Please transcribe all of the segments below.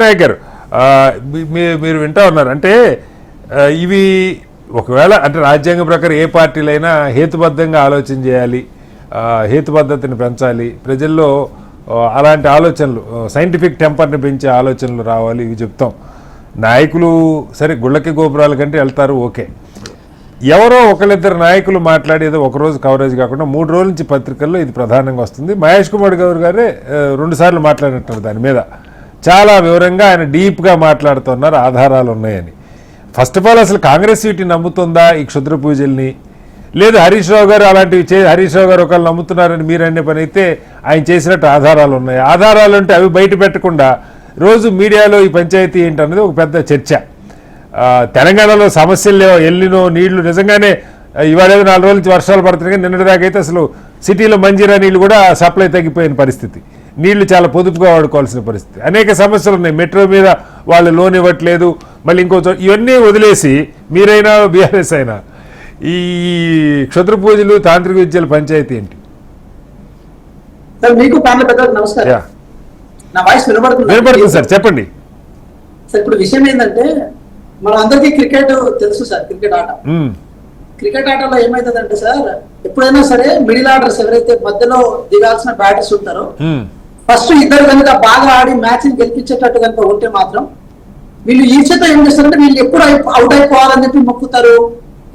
నాయక్ గారు మీరు వింటా ఉన్నారు అంటే ఇవి ఒకవేళ అంటే రాజ్యాంగం ప్రకారం ఏ పార్టీలైనా హేతుబద్ధంగా ఆలోచన చేయాలి, హేతుబద్ధతని పెంచాలి, ప్రజల్లో అలాంటి ఆలోచనలు సైంటిఫిక్ టెంపర్ని పెంచే ఆలోచనలు రావాలి, ఇవి చెప్తాం. నాయకులు సరే గుళ్ళకి గోపురాల కంటే వెళ్తారు, ఓకే. ఎవరో ఒకళ్ళిద్దరు నాయకులు మాట్లాడేదో ఒకరోజు కవరేజ్ కాకుండా 3 రోజుల నుంచి పత్రికల్లో ఇది ప్రధానంగా వస్తుంది. మహేష్ కుమార్ గౌర్ గారే 2 సార్లు మాట్లాడినట్టు దాని మీద చాలా వివరంగా ఆయన డీప్గా మాట్లాడుతున్నారు, ఆధారాలు ఉన్నాయని. ఫస్ట్ ఆఫ్ ఆల్ అసలు కాంగ్రెస్ వీటిని నమ్ముతుందా ఈ క్షుద్ర పూజల్ని? లేదు హరీష్ రావు గారు అలాంటివి హరీష్ రావు గారు ఒకళ్ళు నమ్ముతున్నారని మీరు అనే పని అయితే ఆయన చేసినట్టు ఆధారాలు ఉన్నాయి. ఆధారాలు అంటే అవి బయట పెట్టకుండా రోజు మీడియాలో ఈ పంచాయతీ ఏంటనేది ఒక పెద్ద చర్చ. తెలంగాణలో సమస్యలు లేవు, ఎల్లినో నీళ్లు నిజంగానే ఇవాళ 4 రోజుల నుంచి వర్షాలు పడుతున్నాయి, కానీ నిన్నటిదాకైతే అసలు సిటీలో మంజీరా నీళ్లు కూడా సప్లై తగ్గిపోయిన పరిస్థితి, నీళ్లు చాలా పొదుపుగా వాడుకోవాల్సిన పరిస్థితి, అనేక సమస్యలు ఉన్నాయి. మెట్రో మీద వాళ్ళు లోన్ ఇవ్వట్లేదు, మళ్ళీ ఇంకో ఇవన్నీ వదిలేసి మీరైనా బీఆర్ఎస్ అయినా ఈ క్షుద్ర పూజలు తాంత్రిక విద్యల పంచాయతీ ఏంటి? వినపడుతుంది సార్, చెప్పండి సార్. ఇప్పుడు విషయం ఏంటంటే మన అందరికీ క్రికెట్ తెలుసు సార్, క్రికెట్ ఆట. క్రికెట్ ఆటలో ఏమైతుందంటే సార్, ఎప్పుడైనా సరే మిడిల్ ఆర్డర్స్ ఎవరైతే మధ్యలో దిగాల్సిన బ్యాటర్స్ ఉంటారో ఫస్ట్ ఇద్దరు కనుక బాగా ఆడి మ్యాచ్ ని గెలిపించేటట్టు కనుక ఉంటే మాత్రం వీళ్ళు ఈర్ష్యతో ఏం చేస్తారంటే వీళ్ళు ఎప్పుడు అవుట్ అయిపోవాలని చెప్పి మొక్కుతారు,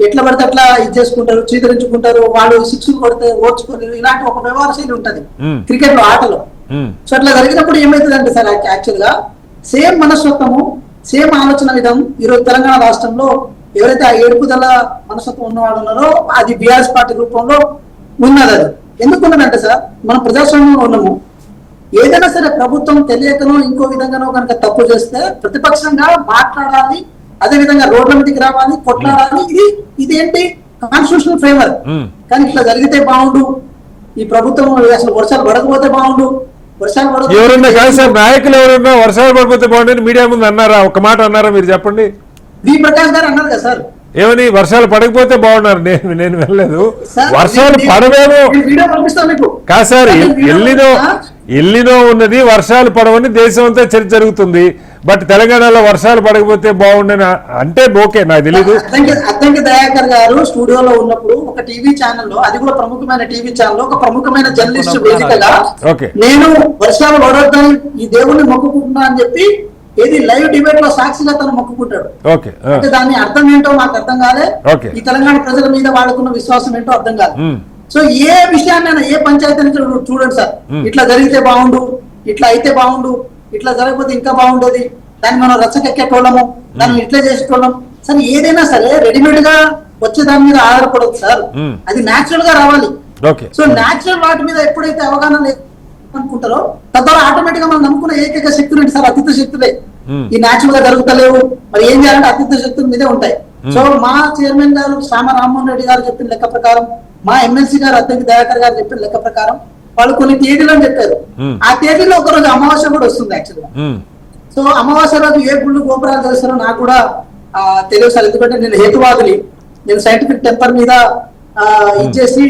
ఎట్లా పడితే అట్లా ఇది చేసుకుంటారు, చీదరించుకుంటారు, వాళ్ళు 6 కొడితే ఓడ్చుకొని ఇలాంటి ఒక వ్యవహార శైలి ఉంటది క్రికెట్ లో ఆటలో. సో అట్లా జరిగినప్పుడు ఏమైతుందంటే సార్, యాక్చువల్ గా సేమ్ మనస్తత్వము సేమ్ ఆలోచన విధానం ఈరోజు తెలంగాణ రాష్ట్రంలో ఎవరైతే ఆ ఏడుపుదల మనస్తత్వం ఉన్నవాడు ఉన్నారో అది బీఆర్ఎస్ పార్టీ రూపంలో ఉన్నది. అది ఎందుకున్నదంటే సార్, మనం ప్రజాస్వామ్యంలో ఉన్నాము. ఏదైనా సరే ప్రభుత్వం తెలియకనో ఇంకో విధంగానో కనుక తప్పు చేస్తే ప్రతిపక్షంగా మాట్లాడాలి, అదే విధంగా రోడ్ల మీదకి రావాలి, కొట్లాడాలి. ఇదేంటి కాన్స్టిట్యూషనల్ ఫ్రేమ్వర్క్. కానీ ఇట్లా జరిగితే బాగుండు, ఈ ప్రభుత్వం అసలు వర్షాలు పడకపోతే బాగుండు, ఎవరన్నా కాదు సార్, నాయకులు ఎవరన్నా వర్షాలు పడిపోతే బాగుండని మీడియా ముందు అన్నారా? ఒక మాట అన్నారా? మీరు చెప్పండి. వి ప్రకాష్ గారు అన్నారు కదా సార్, ఏమని వర్షాలు పడకపోతే బాగున్నారు. నేను వెళ్ళలేదు, వర్షాలు పడవేమో కాదు సార్, ఎల్లినో ఉన్నది, వర్షాలు పడవని దేశం అంతా చర్చ జరుగుతుంది. బట్ తెలంగాణలో వర్షాలు పడకపోతే బాగుండని అంటే ఓకే, నాకు తెలీదు. అద్దంకి దయాకర్ గారు స్టూడియోలో ఉన్నప్పుడు ఒక టీవీ ఛానల్లో, అది కూడా ప్రముఖమైన టీవీ ఛానల్, ఒక ప్రముఖమైన జర్నలిస్ట్ వేదికగా నేను వర్షాలు పడొద్దని ఈ దేవుణ్ణి మొక్కుకుంటున్నా అని చెప్పి ఏది లైవ్ డిబేట్ లో సాక్షిగా తను మొక్కుకుంటాడు. అంటే దాని అర్థం ఏంటో నాకు అర్థం కాలే, ఈ తెలంగాణ ప్రజల మీద వాళ్ళకున్న విశ్వాసం ఏంటో అర్థం కాదు. సో ఏ విషయాన్ని ఏ పంచాయతీ చూడండి సార్, ఇట్లా జరిగితే బాగుండు, ఇట్లా అయితే బాగుండు, ఇట్లా జరగకపోతే ఇంకా బాగుండేది, దాన్ని మనం రచ్చకెక్కేటోళ్ళము, దాన్ని ఇట్లా చేసేటోళ్ళం. సరే ఏదైనా సరే రెడీమేడ్ గా వచ్చే దాని మీద ఆధారపడదు సార్, అది న్యాచురల్ గా రావాలి. సో న్యాచురల్ వాటి మీద ఎప్పుడైతే అవగాహన అనుకుంటారో తద్వారా ఆటోమేటిక్ గా మనం నమ్ముకున్న ఏకైక శక్తులు ఏంటి సార్? అతిథ శక్తులే. ఈ న్యాచురల్ గా జరుగుతలేవు, మరి ఏం చేయాలంటే అతిథ శక్తుల మీదే ఉంటాయి. సో మా చైర్మన్ గారు శ్యామ రామ్మోహన్ రెడ్డి గారు చెప్పిన లెక్క ప్రకారం, మా ఎమ్మెల్సీ గారు అద్దంకి దయాకర్ గారు చెప్పిన లెక్క ప్రకారం వాళ్ళు కొన్ని తేదీలు అని చెప్పారు. ఆ తేదీలో ఒక రోజు అమావాస్య కూడా వస్తుంది యాక్చువల్ గా. సో అమావాస్య రోజు ఏ గుళ్ళు గోపురాలు చేస్తారో నాకు కూడా తెలియదు సార్, ఎందుకంటే నేను హేతువాదుని, నేను సైంటిఫిక్ టెంపర్ మీద ఇచ్చేసి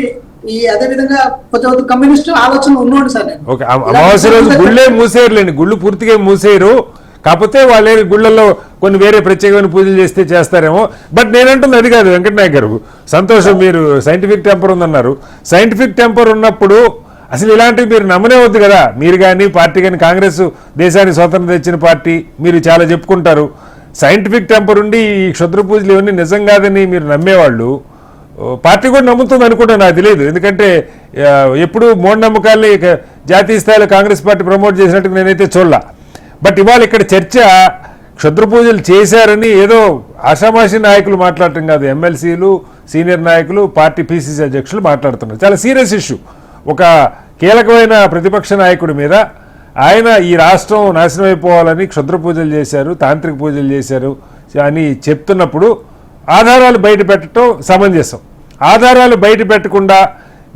ఈ అదే విధంగా కొంచెం కమ్యూనిస్ట్ ఆలోచన ఉన్నోండి సార్ నేను. అమావాస్య రోజు గుళ్ళే మూసేయరులేండి, గుళ్ళు పూర్తిగా మూసేయరు, కాకపోతే వాళ్ళే గుళ్ళల్లో కొన్ని వేరే ప్రత్యేకమైన పూజలు చేస్తారేమో. బట్ నేనంటుంది అది కాదు వెంకట నాయక్ గారు, సంతోషం మీరు సైంటిఫిక్ టెంపర్ ఉందన్నారు. సైంటిఫిక్ టెంపర్ ఉన్నప్పుడు అసలు ఇలాంటివి మీరు నమ్మనే వద్దు కదా. మీరు కానీ పార్టీ కానీ, కాంగ్రెస్ దేశానికి స్వతంత్రం తెచ్చిన పార్టీ, మీరు చాలా చెప్పుకుంటారు. సైంటిఫిక్ టెంపర్ ఉండి ఈ క్షుద్ర పూజలు ఇవన్నీ నిజం కాదని మీరు నమ్మేవాళ్ళు పార్టీ కూడా నమ్ముతుంది అనుకుంటా, నాకు తెలియదు. ఎందుకంటే ఎప్పుడు మూఢనమ్మకాల్ని జాతీయ స్థాయిలో కాంగ్రెస్ పార్టీ ప్రమోట్ చేసినట్టు నేనైతే చూడలా. బట్ ఇవాళ ఇక్కడ చర్చ క్షుద్ర పూజలు చేశారని ఏదో ఆషామాషి నాయకులు మాట్లాడటం కాదు, ఎమ్మెల్సీలు, సీనియర్ నాయకులు, పార్టీ పిసిసి అధ్యక్షులు మాట్లాడుతున్నారు. చాలా సీరియస్ ఇష్యూ. ఒక కీలకమైన ప్రతిపక్ష నాయకుడి మీద ఆయన ఈ రాష్ట్రం నాశనం అయిపోవాలని క్షుద్ర పూజలు చేశారు, తాంత్రిక పూజలు చేశారు అని చెప్తున్నప్పుడు ఆధారాలు బయట పెట్టడం సమంజసం. ఆధారాలు బయట పెట్టకుండా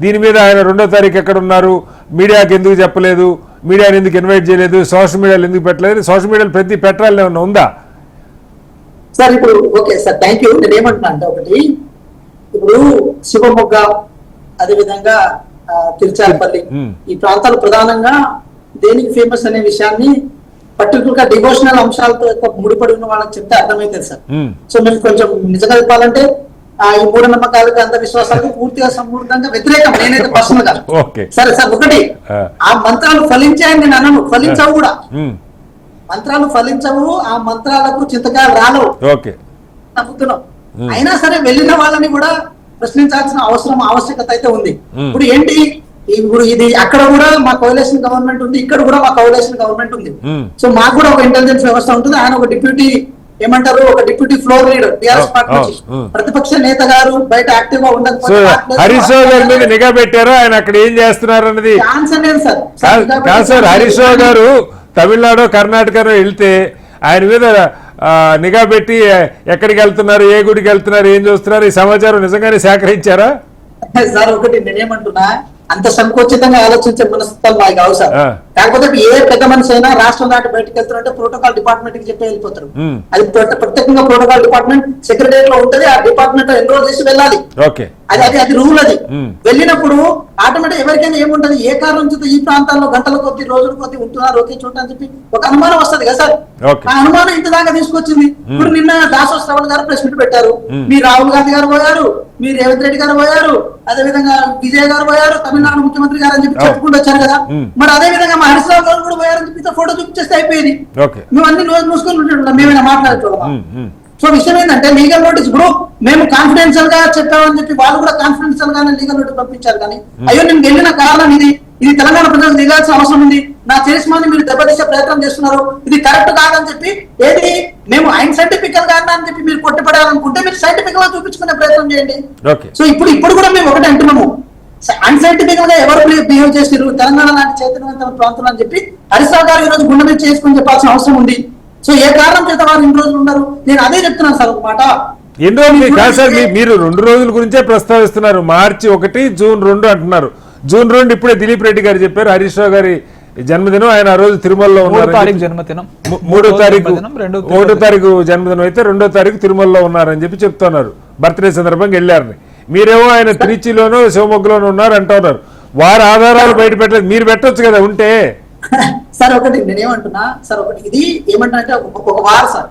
దీని మీద ఆయన 2వ తారీఖు ఎక్కడ ఉన్నారు, మీడియాకి ఎందుకు చెప్పలేదు, మీడియాని ఎందుకు ఇన్వైట్ చేయలేదు, సోషల్ మీడియాలో ఎందుకు పెట్టలేదు, సోషల్ మీడియాలో ప్రతి పెట్టాలని ఏమన్నా ఉందా సార్? ఇప్పుడు ఓకే సార్, థ్యాంక్ యూ. నేను ఏమంటున్నా అంటే, ఒకటి ఇప్పుడు శివమొగ్గ, అదేవిధంగా తిరుచాలపల్లి, ఈ ప్రాంతాలు ప్రధానంగా దేనికి ఫేమస్ అనే విషయాన్ని పర్టికులర్ గా డివోషనల్ అంశాలతో ఎక్కువ ముడిపడి ఉన్న వాళ్ళకి చెప్తే అర్థమైతుంది సార్. ఉమ్, సో మేము కొంచెం నిజంగా చెప్పాలంటే ఈ మూఢనమ్మకాలకు అంత విశ్వాసాలకు పూర్తిగా సంపూర్ణంగా వ్యతిరేకం నేనైతే పర్సనల్ గా. ఓకే. సరే సార్, ఒకటి ఆ మంత్రాలు ఫలించాయని నేను అనను, ఫలించవు కూడా. ఉమ్, మంత్రాలు ఫలించవు, ఆ మంత్రాలకు చింతకాయలు రాలవు, ఓకే. నమ్ముతున్నాం. అయినా సరే వెళ్ళిన వాళ్ళని కూడా ప్రశ్నించాల్సిన ఆవశ్యకత అయితే ఉంది. ఇప్పుడు ఏంటి, ఇప్పుడు ఇది అక్కడ కూడా మా కోలేషన్ గవర్నమెంట్ ఉంది, ఇక్కడ కూడా మా కోలేషన్ గవర్నమెంట్ ఉంది. సో మాకు కూడా ఒక ఇంటెలిజెన్స్ వ్యవస్థ ఉంటుంది. ఆయన ఒక డిప్యూటీ ఏమంటారు, ఒక deputy floor leader TRS party నుంచి, ప్రతిపక్ష నేత గారు బయట యాక్టివ్ గా ఉండకపోతే హరీష్ రావు గారి మీద నిఘా పెట్టారు. ఆయన అక్కడ ఏం చేస్తున్నారు అన్నది ఛాన్స్ లేదు సార్. కాదు సార్, హరీష్ రావు గారు తమిళనాడు కర్ణాటకలో వెళ్తే ఆయన మీద నిఘా పెట్టి ఎక్కడికి వెళ్తున్నారు, ఏ గుడికి వెళ్తున్నారు, ఏం చూస్తున్నారు, ఈ సమాచారం నిజంగానే సేకరించారా? సార్ ఒకటి నేనేమంటున్నా, అంత సంకోచితంగా ఆలోచించే మనస్తత్వాలు మాకు కావు సార్. కాకపోతే ఏ పెద్ద మనిషి అయినా రాష్ట్రం దాటి బయటకు వెళ్తారంటే ప్రోటోకాల్ డిపార్ట్మెంట్ కి చెప్పి వెళ్ళిపోతారు. అది ప్రత్యేకంగా ప్రోటోకాల్ డిపార్ట్మెంట్ సెక్రటరీ లో ఉంటది, ఆ డిపార్ట్మెంట్ ఎన్రోల్ చేసి వెళ్ళాలి. అది రూల్. అది వెళ్ళినప్పుడు ఆటోమేటిక్ ఎవరికైనా ఏముంటది, ఏ కారణం చేత ఈ ప్రాంతాల్లో గంటల కొద్ది రోజుల కొద్ది ఉంటున్నారు ఒకే చోట అని చెప్పి ఒక అనుమానం వస్తుంది కదా సార్. ఆ అనుమానం ఇంత దాకా తీసుకొచ్చింది. ఇప్పుడు నిన్న దాసో శ్రవణ్ గారు ప్రెస్ మీట్ పెట్టారు, మీ రాహుల్ గాంధీ గారు పోయారు, మీ రేవంత్ రెడ్డి గారు పోయారు, అదే విధంగా విజయ్ గారు పోయారు, తమిళనాడు ముఖ్యమంత్రి గారు అని చెప్పి చెప్పుకుంటూ వచ్చారు కదా. మరి అదే విధంగా మా హరీష్ రావు గారు కూడా పోయారని చెప్పి ఫోటో చూపించేస్తే అయిపోయింది. మేము అన్ని రోజు మూసుకొని ఉంటున్నాం, మేమైనా మాట్లాడుతున్నాం. సో విషయం ఏంటంటే లీగల్ నోటీస్ ఇప్పుడు మేము కాన్ఫిడెన్షియల్ గా చెప్పామని చెప్పి వాళ్ళు కూడా కాన్ఫిడెన్షియల్ గానే లీగల్ నోటీస్ పంపించారు. కానీ అయ్యో నేను వెళ్ళిన కారణం ఇది తెలంగాణ ప్రజలకు దిగాల్సిన అవసరం ఉంది, నా చేసిమాని మీరు దెబ్బతీసే ప్రయత్నం చేస్తున్నారు, ఇది కరెక్ట్ కాదని చెప్పి ఏది మేము సైంటిఫికల్ గా అని చెప్పి మీరు కొట్టిపడాలనుకుంటే మీరు సైంటిఫికల్ గా చూపించుకునే ప్రయత్నం చేయండి. సో ఇప్పుడు కూడా మేము ఒకటి అంటున్నాము, అన్సైంటిఫిక్ గా ఎవరు బిహేవ్ చేస్తారు తెలంగాణ లాంటి చైతన్యవంతమైన ప్రాంతం అని చెప్పి హరీష్ రావు గారు ఈ రోజు గుండె మీద చేసుకుని చెప్పాల్సిన అవసరం ఉంది. సో ఏ కారణం చేత వారు ఇన్ని రోజులు ఉన్నారు, నేను అదే చెప్తున్నాను సార్. ఒక మాట, ఎన్ని రోజులు కాదు సార్, మీరు 2 రోజుల గురించే ప్రస్తావిస్తున్నారు. మార్చి 1, జూన్ 2 అంటున్నారు. జూన్ 2 ఇప్పుడే దిలీప్ రెడ్డి గారు చెప్పారు, హరీష్ రావు గారి జన్మదినం, ఆయన ఆ రోజు తిరుమలలో ఉన్నారు. 3వ తారీఖు జన్మదినం, 3వ తారీఖు 1వ తారీఖు జన్మదినం అయితే 2వ తారీఖు తిరుమలలో ఉన్నారని చెప్పి చెప్తున్నారు. బర్త్డే సందర్భంగా వెళ్ళారని. మీరేమో ఆయన తిరుచిలోనూ శివమొగ్గలోనూ ఉన్నారు అంటున్నారు. వారి ఆధారాలు బయట పెట్టలేదు, మీరు పెట్టొచ్చు కదా ఉంటే. సార్ ఒకటి నేనేమంటున్నా సార్, ఒకటి ఇది ఏమంటున్నా అంటే ఒక వార్ సార్.